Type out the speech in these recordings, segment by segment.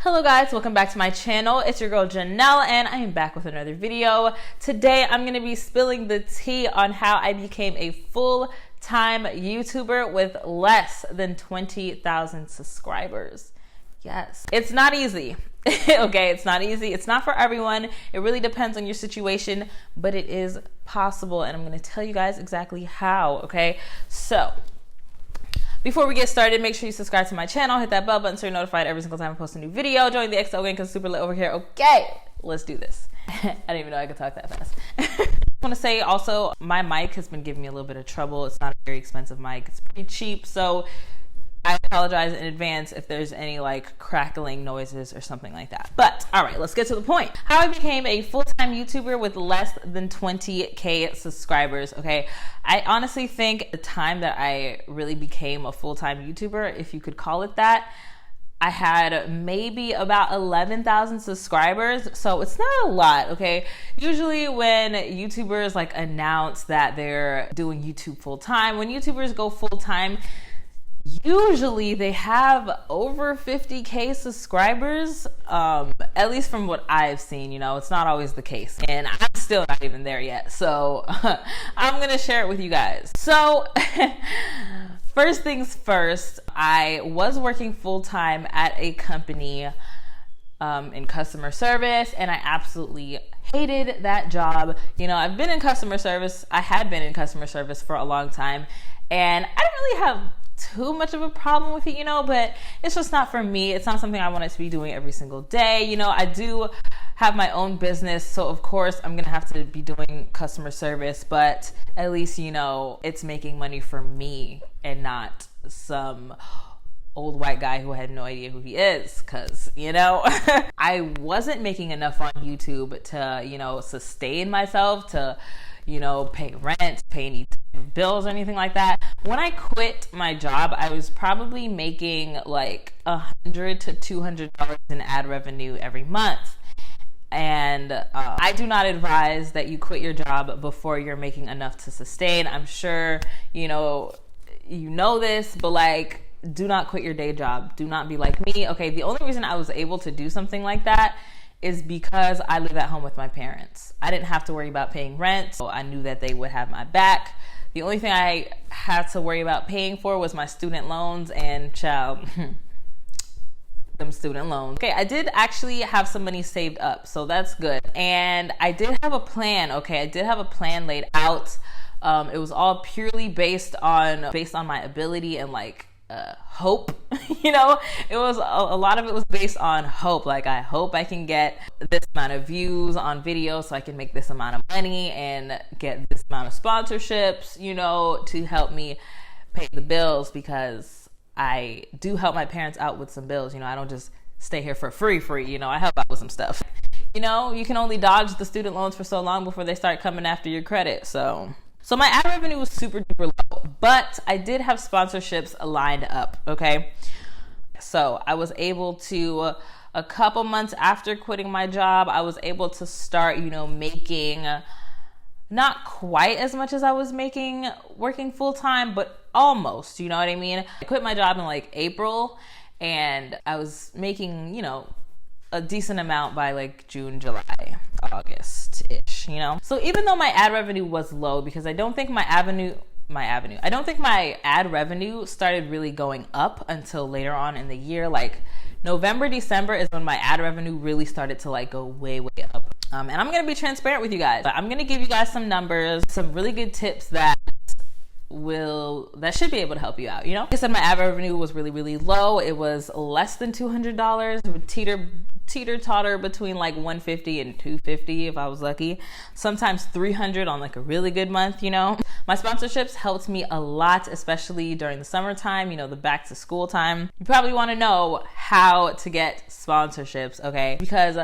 Hello guys, welcome back to my channel. It's your girl Jonell and I am back with another video. Today I'm going to be spilling the tea on how I became a full-time YouTuber with less than 20,000 subscribers. Yes, it's not easy. Okay, it's not easy. It's not for everyone. It really depends on your situation, but it is possible and I'm going to tell you guys exactly how, okay? So, before we get started, make sure you subscribe to my channel, hit that bell button so you're notified every single time I post a new video. Join the XO gang because it's super lit over here. Okay, let's do this. I didn't even know I could talk that fast. I want to say also, my mic has been giving me a little bit of trouble. It's not a very expensive mic. It's pretty cheap, so I apologize in advance if there's any like crackling noises or something like that. But all right, let's get to the point. How I became a full-time YouTuber with less than 20K subscribers, okay? I honestly think the time that I really became a full-time YouTuber, if you could call it that, I had maybe about 11,000 subscribers, so it's not a lot, okay? Usually when YouTubers like announce that they're doing YouTube full-time, when YouTubers go full-time, usually they have over 50K subscribers, at least from what I've seen. You know, it's not always the case and I'm still not even there yet, so I'm gonna share it with you guys. So first things first, I was working full-time at a company in customer service and I absolutely hated that job. You know, I've been in customer service, I had been in customer service for a long time and I didn't really have too much of a problem with it, you know, but it's just not for me. It's not something I wanted to be doing every single day. You know, I do have my own business, so of course I'm gonna have to be doing customer service, but at least, you know, it's making money for me and not some old white guy who had no idea who he is, because, you know, I wasn't making enough on YouTube to, you know, sustain myself, to, you know, pay rent, pay any bills or anything like that. When I quit my job, I was probably making like $100 to $200 in ad revenue every month. And I do not advise that you quit your job before you're making enough to sustain. I'm sure, you know this, but like, do not quit your day job. Do not be like me. Okay, the only reason I was able to do something like that is because I live at home with my parents. I didn't have to worry about paying rent, so I knew that they would have my back. The only thing I had to worry about paying for was my student loans, and child, them student loans. Okay, I did actually have some money saved up, so that's good. And I did have a plan, okay? I did have a plan laid out. It was all purely based on my ability and like hope. You know, it was a lot of it was based on hope. Like, I hope I can get this amount of views on video so I can make this amount of money and get this amount of sponsorships, you know, to help me pay the bills, because I do help my parents out with some bills. You know, I don't just stay here for free, you know, I help out with some stuff. You know, you can only dodge the student loans for so long before they start coming after your credit. So my ad revenue was super duper low, but I did have sponsorships lined up, okay? So I was able to, a couple months after quitting my job, I was able to start, you know, making not quite as much as I was making working full-time, but almost, you know what I mean? I quit my job in like April and I was making, you know, a decent amount by like June, July, August-ish, you know? So even though my ad revenue was low, because I don't think my ad revenue started really going up until later on in the year. Like November, December is when my ad revenue really started to like go way, way up. And I'm gonna be transparent with you guys. I'm gonna give you guys some numbers, some really good tips that should be able to help you out, you know? Like I said, my ad revenue was really, really low. It was less than $200. It would teeter-totter between like $150 and $250 if I was lucky. Sometimes $300 on like a really good month, you know? My sponsorships helped me a lot, especially during the summertime, you know, the back to school time. You probably want to know how to get sponsorships, okay? Because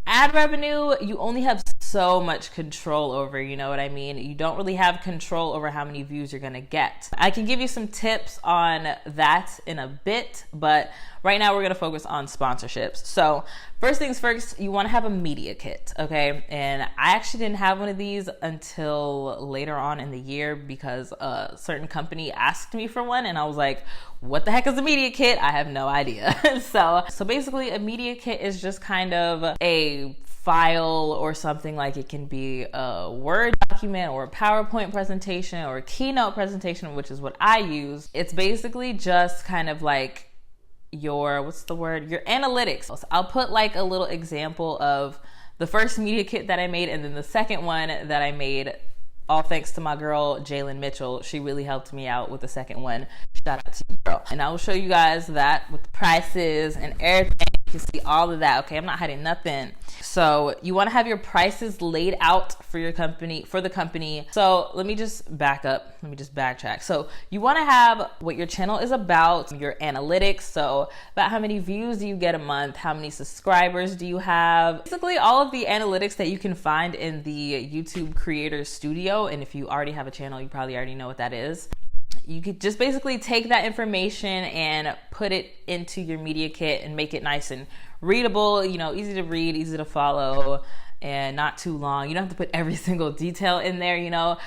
ad revenue, you only have so much control over, you know what I mean? You don't really have control over how many views you're gonna get. I can give you some tips on that in a bit, but right now we're gonna focus on sponsorships. So first things first, you wanna have a media kit, okay? And I actually didn't have one of these until later on in the year because a certain company asked me for one, and I was like, what the heck is a media kit? I have no idea. So basically a media kit is just kind of a file or something, like it can be a Word document or a PowerPoint presentation or a keynote presentation, which is what I use. It's basically just kind of like your, your analytics. So I'll put like a little example of the first media kit that I made and then the second one that I made, all thanks to my girl, Jalen Mitchell. She really helped me out with the second one. Shout out to you, girl. And I will show you guys that with the prices and everything. You can see all of that, okay? I'm not hiding nothing. So you want to have your prices laid out for your company, for the company. So let me just back up. Let me just backtrack. So you want to have what your channel is about, your analytics. So about how many views do you get a month? How many subscribers do you have? Basically all of the analytics that you can find in the YouTube Creator Studio. And if you already have a channel, you probably already know what that is. You could just basically take that information and put it into your media kit and make it nice and readable, you know, easy to read, easy to follow, and not too long. You don't have to put every single detail in there, you know.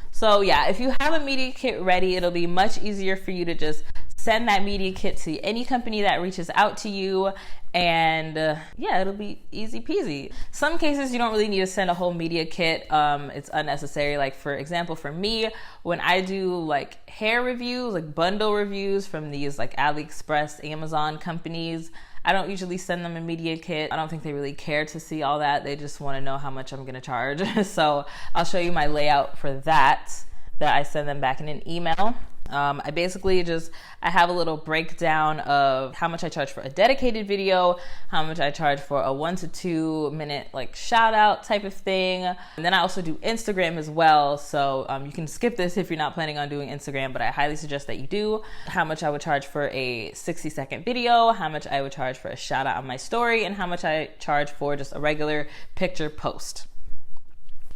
So yeah, if you have a media kit ready, it'll be much easier for you to just send that media kit to any company that reaches out to you, and yeah, it'll be easy peasy. Some cases you don't really need to send a whole media kit. It's unnecessary. Like for example, for me, when I do like hair reviews, like bundle reviews from these like AliExpress, Amazon companies, I don't usually send them a media kit. I don't think they really care to see all that. They just want to know how much I'm gonna charge. So I'll show you my layout for that I send them back in an email. I basically I have a little breakdown of how much I charge for a dedicated video, how much I charge for a 1 to 2 minute like shout out type of thing. And then I also do Instagram as well. So you can skip this if you're not planning on doing Instagram, but I highly suggest that you do. How much I would charge for a 60-second video, how much I would charge for a shout out on my story, and how much I charge for just a regular picture post.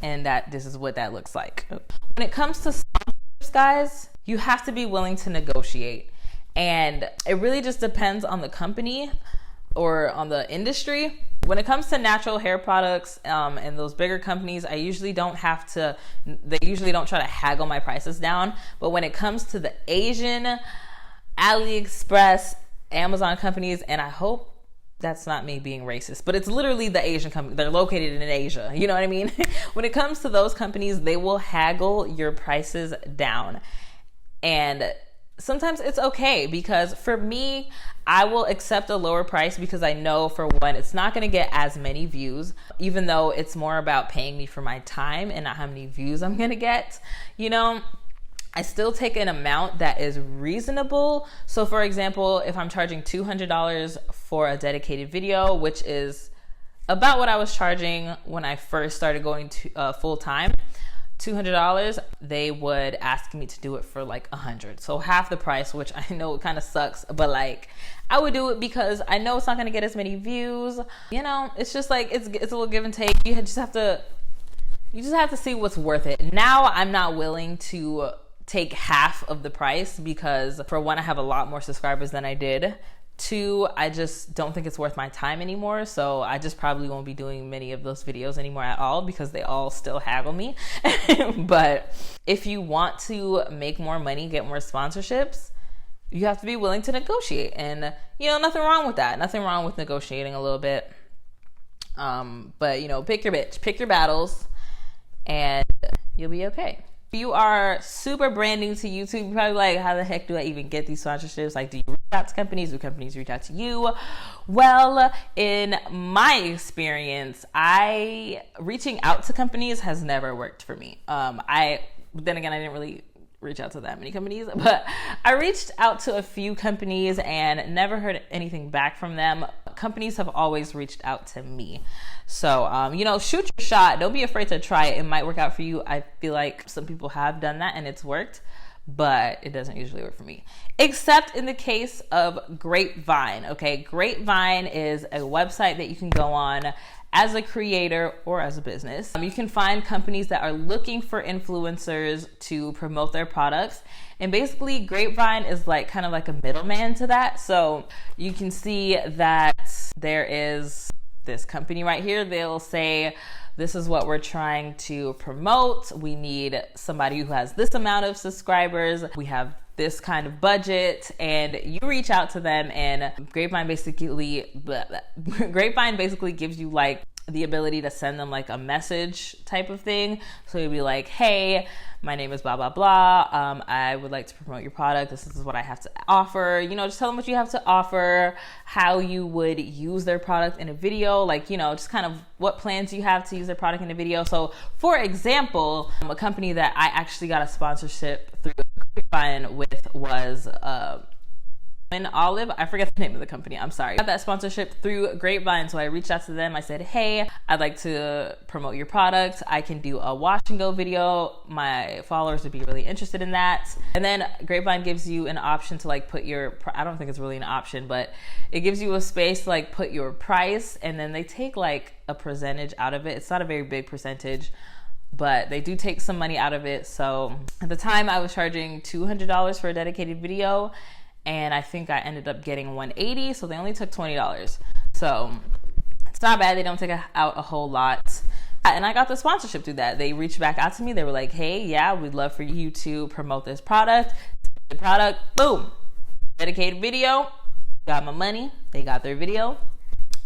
And this is what that looks like. When it comes to sponsorships, guys, you have to be willing to negotiate. And it really just depends on the company or on the industry. When it comes to natural hair products and those bigger companies, they usually don't try to haggle my prices down. But when it comes to the Asian, AliExpress, Amazon companies, and I hope that's not me being racist, but it's literally the Asian company. They're located in Asia. You know what I mean? When it comes to those companies, they will haggle your prices down. And sometimes it's okay, because for me, I will accept a lower price because I know, for one, it's not going to get as many views, even though it's more about paying me for my time and not how many views I'm going to get. You know, I still take an amount that is reasonable. So for example, if I'm charging $200 for a dedicated video, which is about what I was charging when I first started going to full time, $200, they would ask me to do it for like $100. So half the price, which I know it kind of sucks, but like I would do it because I know it's not going to get as many views. You know, it's just like, it's a little give and take. You just have to see what's worth it. Now I'm not willing to take half of the price because, for one, I have a lot more subscribers than I did. Two, I just don't think it's worth my time anymore. So I just probably won't be doing many of those videos anymore at all because they all still haggle me. But if you want to make more money, get more sponsorships, you have to be willing to negotiate. And, you know, nothing wrong with that. Nothing wrong with negotiating a little bit. But, you know, pick your bitch, pick your battles, and you'll be okay. If you are super brand new to YouTube, you're probably like, how the heck do I even get these sponsorships? Like, do you reach out to companies? Do companies reach out to you? Well, in my experience, reaching out to companies has never worked for me. Then again, I didn't really reach out to that many companies, but I reached out to a few companies and never heard anything back from them. Companies have always reached out to me. So, you know, shoot your shot. Don't be afraid to try it. It might work out for you. I feel like some people have done that and it's worked. but it doesn't usually work for me, except in the case of Grapevine. Okay, Grapevine is a website that you can go on as a creator or as a business. You can find companies that are looking for influencers to promote their products. And basically Grapevine is like kind of like a middleman to that. So you can see that there is this company right here. They'll say, this is what we're trying to promote. We need somebody who has this amount of subscribers. We have this kind of budget, and you reach out to them, and Grapevine basically gives you like the ability to send them like a message type of thing. So you'll be like, hey, my name is blah, blah, blah. I would like to promote your product. This is what I have to offer. You know, just tell them what you have to offer, how you would use their product in a video, like, you know, just kind of what plans you have to use their product in a video. So for example, a company that I actually got a sponsorship through Grapevine with was Olive. I forget the name of the company. I'm sorry. I got that sponsorship through Grapevine. So I reached out to them. I said, hey, I'd like to promote your product. I can do a wash and go video. My followers would be really interested in that. And then Grapevine gives you an option to like put your, I don't think it's really an option, but it gives you a space to like put your price, and then they take like a percentage out of it. It's not a very big percentage, but they do take some money out of it. So at the time I was charging $200 for a dedicated video, and I think I ended up getting $180, so they only took $20. So it's not bad. They don't take out a whole lot. And I got the sponsorship through that. They reached back out to me. They were like, hey, yeah, we'd love for you to promote this product. The product, boom, dedicated video, got my money. They got their video.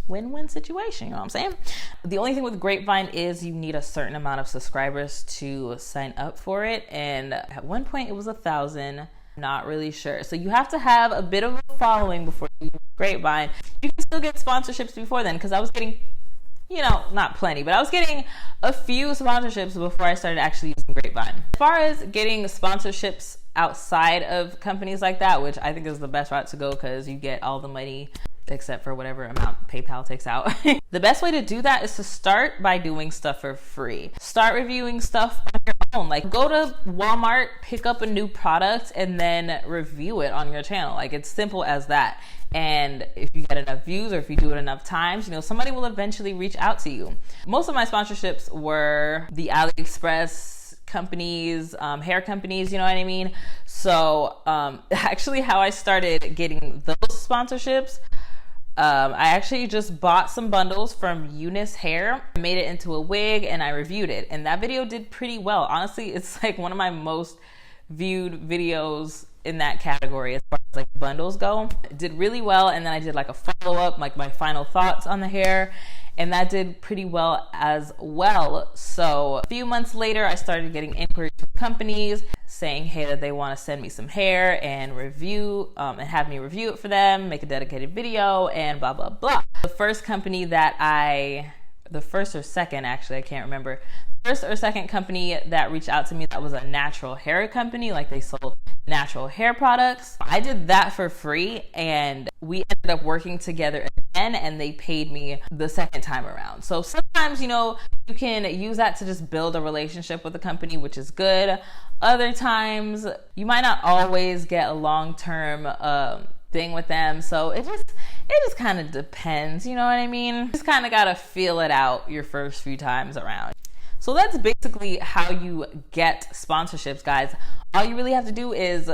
Win-win situation, you know what I'm saying? The only thing with Grapevine is you need a certain amount of subscribers to sign up for it. And at one point it was 1,000. Not really sure. So you have to have a bit of a following before you use Grapevine. You can still get sponsorships before then, because I was getting, you know, not plenty, but I was getting a few sponsorships before I started actually using Grapevine. As far as getting sponsorships outside of companies like that, which I think is the best route to go, because you get all the money except for whatever amount PayPal takes out. The best way to do that is to start by doing stuff for free. Start reviewing stuff on your own. Like, go to Walmart, pick up a new product, and then review it on your channel. Like, it's simple as that. And if you get enough views, or if you do it enough times, you know, somebody will eventually reach out to you. Most of my sponsorships were the AliExpress companies, hair companies, you know what I mean? So actually how I started getting those sponsorships, I actually just bought some bundles from Eunice Hair, made it into a wig, and I reviewed it. And that video did pretty well. Honestly, it's like one of my most viewed videos in that category as far as like bundles go. It did really well. And then I did like a follow-up, like my final thoughts on the hair, and that did pretty well as well. So a few months later, I started getting inquiries from companies saying, hey, that they want to send me some hair and review, and have me review it for them, make a dedicated video, and blah, blah, blah. The first company that the first or second, actually, I can't remember, first or second company that reached out to me, that was a natural hair company, like they sold natural hair products. I did that for free, and we ended up working together again, and they paid me the second time around. So sometimes, you know, you can use that to just build a relationship with the company, which is good. Other times you might not always get a long-term thing with them. So it just kind of depends, you know what I mean? You just kind of got to feel it out your first few times around. So that's basically how you get sponsorships, guys. All you really have to do is,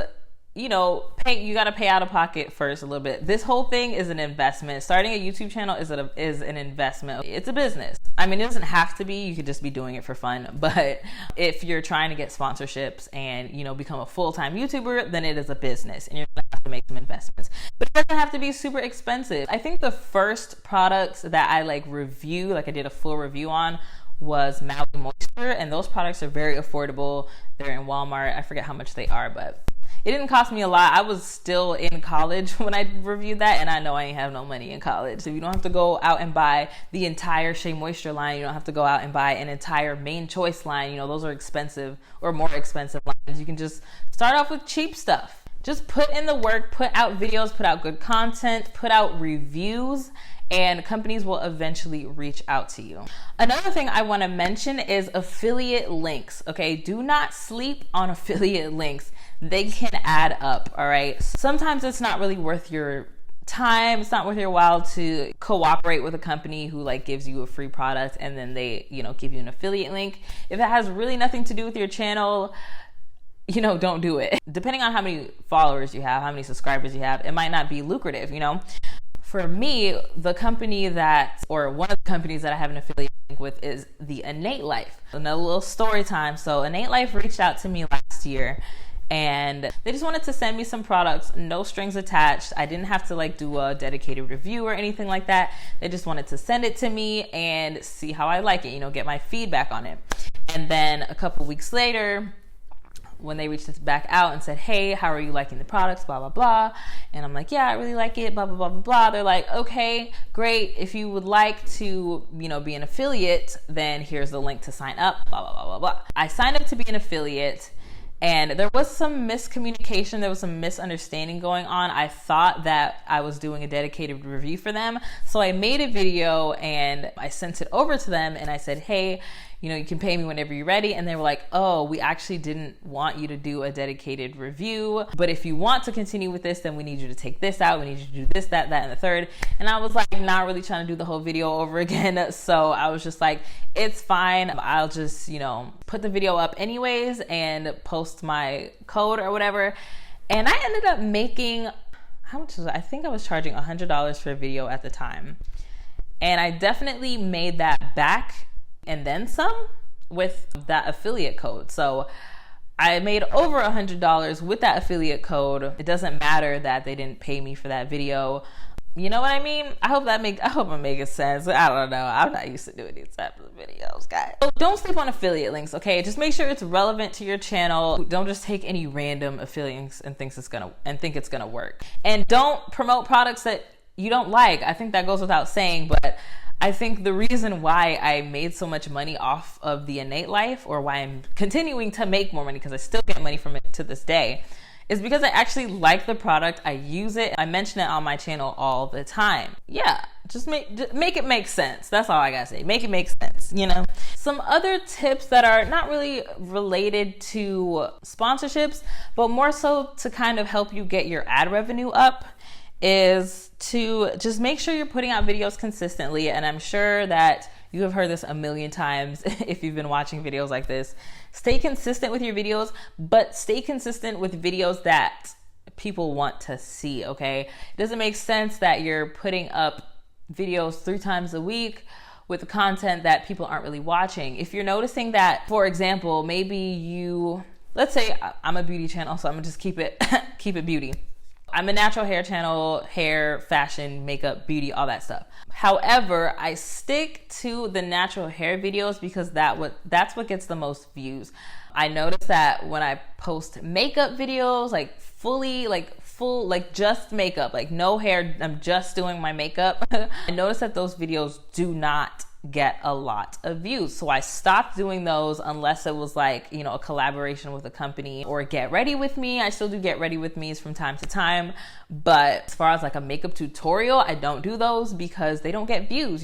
you know, you got to pay out of pocket first a little bit. This whole thing is an investment. Starting a YouTube channel is an investment. It's a business. I mean, it doesn't have to be. You could just be doing it for fun. But if you're trying to get sponsorships and, you know, become a full-time YouTuber, then it is a business, and you're going to have to make some investments. But it doesn't have to be super expensive. I think the first products that I like I did a full review on, was Maui Moisture, and those products are very affordable. They're in Walmart. I forget how much they are, but it didn't cost me a lot. I was still in college when I reviewed that, and I know I ain't have no money in college. So you don't have to go out and buy the entire Shea Moisture line. You don't have to go out and buy an entire Main Choice line. You know, those are expensive or more expensive lines. You can just start off with cheap stuff. Just put in the work, put out videos, put out good content, put out reviews, and companies will eventually reach out to you. Another thing I want to mention is affiliate links. Okay, do not sleep on affiliate links. they can add up, all right? Sometimes it's not really worth your time. It's not worth your while to cooperate with a company who like gives you a free product and then they, give you an affiliate link. If it has really nothing to do with your channel, don't do it. Depending on how many followers you have, how many subscribers you have, it might not be lucrative, For me, the company one of the companies that I have an affiliate link with is the Innate Life. Another little story time. So Innate Life reached out to me last year and they just wanted to send me some products, no strings attached. I didn't have to like do a dedicated review or anything like that. They just wanted to send it to me and see how I like it, get my feedback on it. And then a couple weeks later, when they reached us back out and said, hey, how are you liking the products, blah, blah, blah. And I'm like, yeah, I really like it, blah, blah, blah, blah, blah. They're like, okay, great. If you would like to, be an affiliate, then here's the link to sign up, blah, blah, blah, blah, blah. I signed up to be an affiliate. And there was some miscommunication. There was some misunderstanding going on. I thought that I was doing a dedicated review for them. So I made a video and I sent it over to them and I said, hey, you can pay me whenever you're ready. And they were like, oh, we actually didn't want you to do a dedicated review. But if you want to continue with this, then we need you to take this out. We need you to do this, that, and the third. And I was like, not really trying to do the whole video over again. So I was just like, it's fine. I'll just, put the video up anyways and post my code or whatever. And I ended up making, how much was it? I think I was charging $100 for a video at the time. And I definitely made that back and then some with that affiliate code. So I made over $100 with that affiliate code. It doesn't matter that they didn't pay me for that video. You know what I mean? I hope I'm making sense. I don't know. I'm not used to doing these types of videos, guys. So don't sleep on affiliate links, okay? Just make sure it's relevant to your channel. Don't just take any random affiliate links and think it's gonna work. And don't promote products that you don't like. I think that goes without saying, but I think the reason why I made so much money off of the Innate Life, or why I'm continuing to make more money, because I still get money from it to this day, is because I actually like the product. I use it. I mention it on my channel all the time. Yeah, just make it make sense. That's all I gotta say. Make it make sense, Some other tips that are not really related to sponsorships, but more so to kind of help you get your ad revenue up, is to just make sure you're putting out videos consistently. And I'm sure that you have heard this a million times if you've been watching videos like this. Stay consistent with your videos, but stay consistent with videos that people want to see, okay? It doesn't make sense that you're putting up videos 3 times a week with content that people aren't really watching. If you're noticing that, for example, let's say I'm a beauty channel, so I'm gonna just keep it beauty. I'm a natural hair channel, hair, fashion, makeup, beauty, all that stuff. However, I stick to the natural hair videos because that's what gets the most views. I noticed that when I post makeup videos, full, just makeup, no hair, I'm just doing my makeup. I noticed that those videos do not get a lot of views. So I stopped doing those unless it was a collaboration with a company or get ready with me. I still do get ready with me's from time to time. But as far as a makeup tutorial, I don't do those because they don't get views.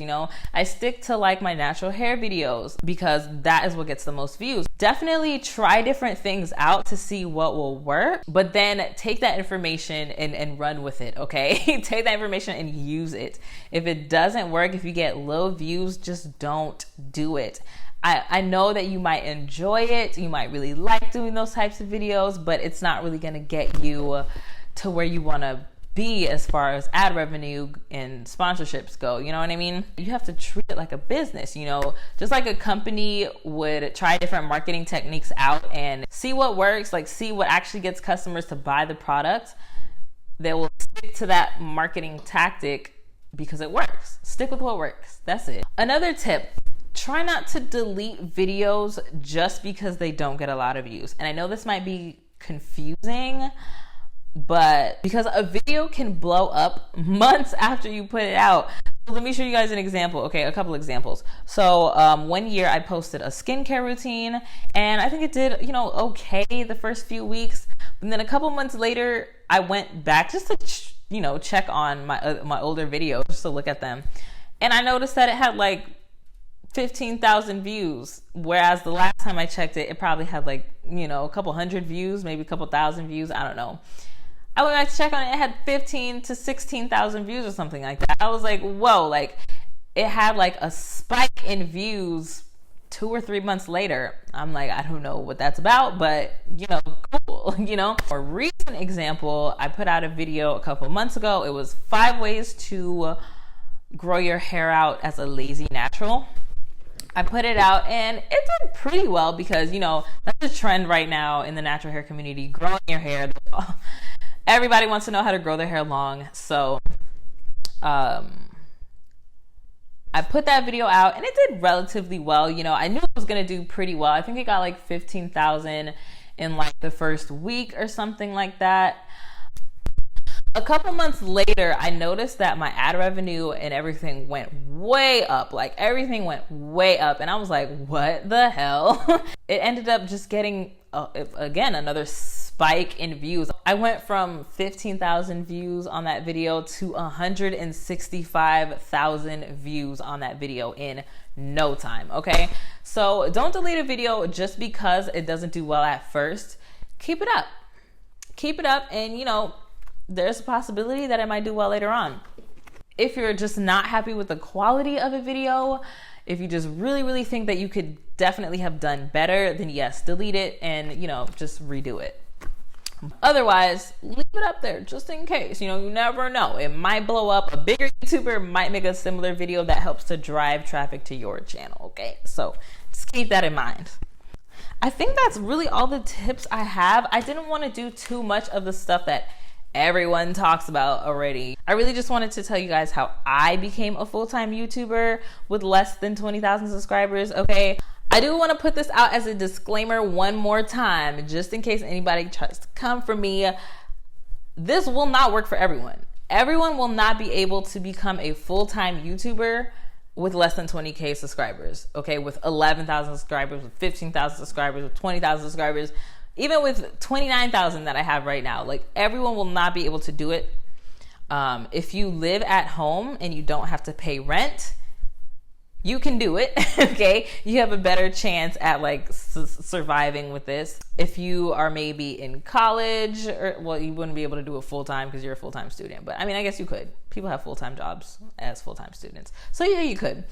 I stick to my natural hair videos because that is what gets the most views. Definitely try different things out to see what will work, but then take that information and run with it, okay? Take that information and use it. If it doesn't work, if you get low views, just don't do it. I know that you might enjoy it. You might really like doing those types of videos, but it's not really going to get you to where you want to be as far as ad revenue and sponsorships go. You know what I mean? You have to treat it like a business, just like a company would try different marketing techniques out and see what works, see what actually gets customers to buy the product. They will stick to that marketing tactic because it works. Stick with what works. That's it. Another tip, try not to delete videos just because they don't get a lot of views. And I know this might be confusing, but because a video can blow up months after you put it out. So let me show you guys an example. Okay, a couple examples. So one year I posted a skincare routine and I think it did, okay the first few weeks. And then a couple months later, I went back just to, check on my older videos, just to look at them. And I noticed that it had 15,000 views, whereas the last time I checked it, it probably had like, you know, a couple hundred views, maybe a couple thousand views. I don't know. I went back to check on it. It had 15 to 16,000 views or something like that. I was like, whoa, like it had like a spike in views 2 or 3 months later. I'm like, I don't know what that's about, but you know, cool, you know. A recent example, I put out a video a couple months ago. It was 5 ways to grow your hair out as a lazy natural. I put it out and it did pretty well because, you know, that's a trend right now in the natural hair community, growing your hair. Everybody wants to know how to grow their hair long. So I put that video out and it did relatively well. You know, I knew it was going to do pretty well. I think it got like 15,000 in like the first week or something like that. A couple months later, I noticed that my ad revenue and everything went way up. Like everything went way up. And I was like, what the hell? It ended up just getting, again, another spike in views. I went from 15,000 views on that video to 165,000 views on that video in no time. Okay. So don't delete a video just because it doesn't do well at first. Keep it up. Keep it up. And you know, there's a possibility that it might do well later on. If you're just not happy with the quality of a video, if you just really think that you could definitely have done better, then yes, delete it and, you know, just redo it. Otherwise, leave it up there just in case. You know, you never know. It might blow up. A bigger YouTuber might make a similar video that helps to drive traffic to your channel, okay? So just keep that in mind. I think that's really all the tips I have. I didn't want to do too much of the stuff that everyone talks about already. I really just wanted to tell you guys how I became a full-time YouTuber with less than 20,000 subscribers, okay? I do want to put this out as a disclaimer one more time, just in case anybody tries to come for me. This will not work for everyone. Everyone will not be able to become a full-time YouTuber with less than 20K subscribers, okay? With 11,000 subscribers, with 15,000 subscribers, with 20,000 subscribers, even with 29,000 that I have right now. Like everyone will not be able to do it. If you live at home and you don't have to pay rent, you can do it, okay? You have a better chance at like surviving with this. If you are maybe in college, or well, you wouldn't be able to do it full-time because you're a full-time student. But I mean, I guess you could. People have full-time jobs as full-time students. So yeah, you could,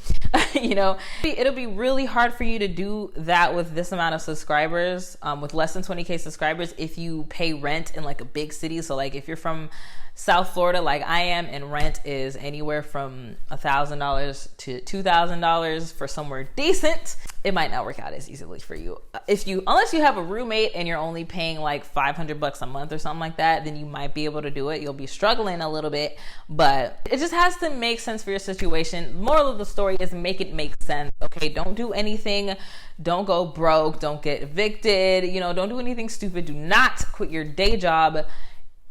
you know, it'll be really hard for you to do that with this amount of subscribers, with less than 20K subscribers, if you pay rent in like a big city. So like if you're from South Florida, like I am, and rent is anywhere from $1,000 to $2,000 for somewhere decent, it might not work out as easily for you. Unless you have a roommate and you're only paying like $500 a month or something like that, then you might be able to do it. You'll be struggling a little bit, but it just has to make sense for your situation. Moral of the story is make it make sense. Okay, don't do anything. Don't go broke. Don't get evicted. You know, don't do anything stupid. Do not quit your day job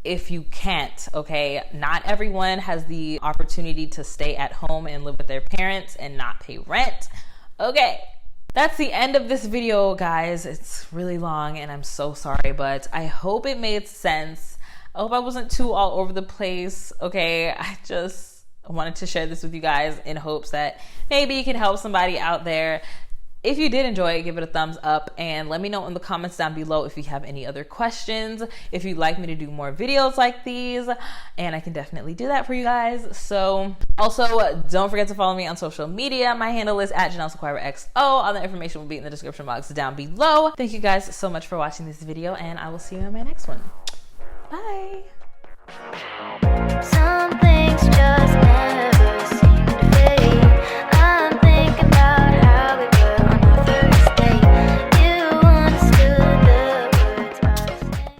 if you can't, okay? Not everyone has the opportunity to stay at home and live with their parents and not pay rent. Okay, that's the end of this video, guys. It's really long and I'm so sorry, but I hope it made sense. I hope I wasn't too all over the place, okay? I just wanted to share this with you guys in hopes that maybe it can help somebody out there. If you did enjoy it, give it a thumbs up and let me know in the comments down below if you have any other questions, if you'd like me to do more videos like these, and I can definitely do that for you guys. So also don't forget to follow me on social media. My handle is @JonellSequiraXO. All the information will be in the description box down below. Thank you guys so much for watching this video and I will see you in my next one. Bye. Some things just